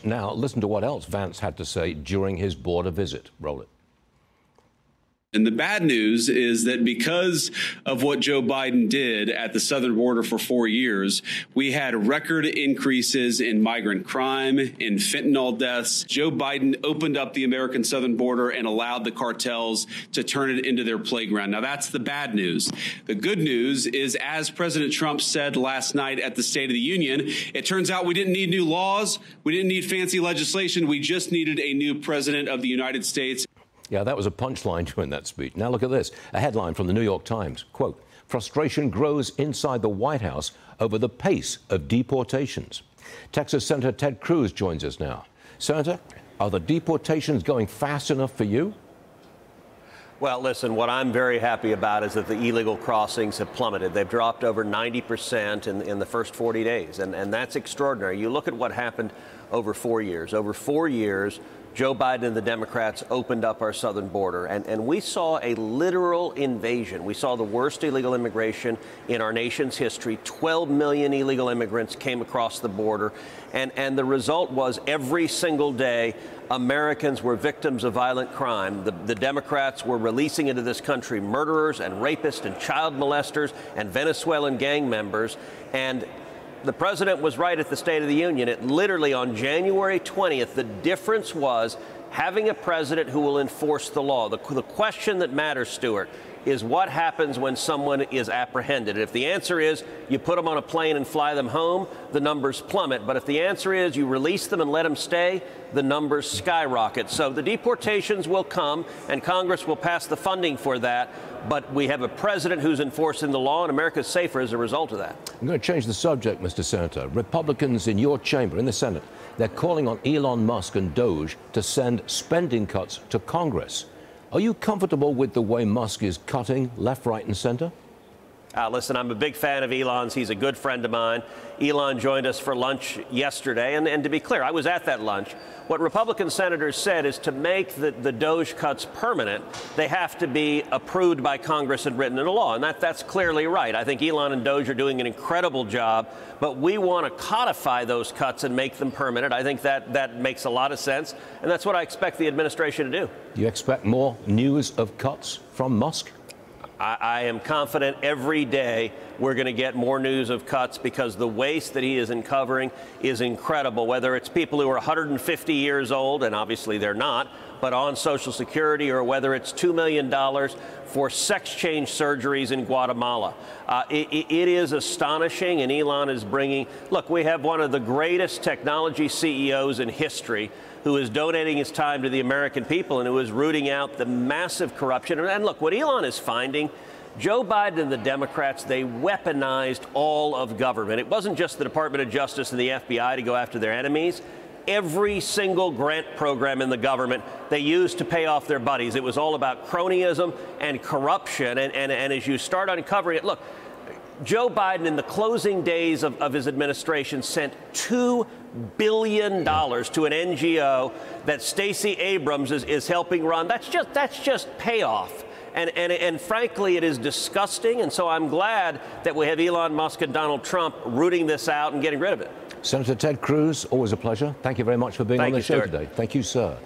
Now, listen to what else Vance had to say during his border visit. Roll it. And the bad news is that because of what Joe Biden did at the southern border for 4 years, we had record increases in migrant crime, in fentanyl deaths. Joe Biden opened up the American southern border and allowed the cartels to turn it into their playground. Now, that's the bad news. The good news is, as President Trump said last night at the State of the Union, it turns out we didn't need new laws. We didn't need fancy legislation. We just needed a new president of the United States. Yeah, that was a punchline during that speech. Now look at this. A headline from the New York Times. Quote, frustration grows inside the White House over the pace of deportations. Texas Senator Ted Cruz joins us now. Senator, are the deportations going fast enough for you? Well, listen, what I'm very happy about is that the illegal crossings have plummeted. They've dropped over 90% in the first 40 days, and that's extraordinary. You look at what happened over 4 years. Over 4 years, Joe Biden and the Democrats opened up our southern border, and we saw a literal invasion. We saw the worst illegal immigration in our nation's history. 12 million illegal immigrants came across the border, and the result was every single day Americans were victims of violent crime. The Democrats were releasing into this country murderers and rapists and child molesters and Venezuelan gang members. And the president was right at the State of the Union. It literally on January 20th, the difference was having a president who will enforce the law. The question that matters, Stuart, is what happens when someone is apprehended. If the answer is you put them on a plane and fly them home, the numbers plummet. But if the answer is you release them and let them stay, the numbers skyrocket. So the deportations will come, and Congress will pass the funding for that. But we have a president who's enforcing the law, and America's safer as a result of that. I'm going to change the subject, Mr. Senator. Republicans in your chamber, in the Senate, they're calling on Elon Musk and DOGE to send spending cuts to Congress. Are you comfortable with the way Musk is cutting left, right, and center? Listen, I'm a big fan of Elon's. He's a good friend of mine. Elon joined us for lunch yesterday. And to be clear, I was at that lunch. What Republican senators said is to make the DOGE cuts permanent, they have to be approved by Congress and written into law. And that's clearly right. I think Elon and DOGE are doing an incredible job. But we want to codify those cuts and make them permanent. I think that makes a lot of sense. And that's what I expect the administration to do. You expect more news of cuts from Musk? I am confident every day we're going to get more news of cuts because the waste that he is uncovering is incredible, whether it's people who are 150 years old, and obviously they're not, but on Social Security, or whether it's $2 million for sex change surgeries in Guatemala. It is astonishing, and Elon is bringing, look, we have one of the greatest technology CEOs in history who is donating his time to the American people and who is rooting out the massive corruption. And look, what Elon is finding, Joe Biden and the Democrats, they weaponized all of government. It wasn't just the Department of Justice and the FBI to go after their enemies. Every single grant program in the government they used to pay off their buddies. It was all about cronyism and corruption. And as you start uncovering it, look, Joe Biden in the closing days of his administration sent $2 billion to an NGO that Stacey Abrams is helping run. That's just payoff. And frankly, it is disgusting. And so I'm glad that we have Elon Musk and Donald Trump rooting this out and getting rid of it. Senator Ted Cruz, always a pleasure. Thank you very much for being on the show today. Thank you, sir.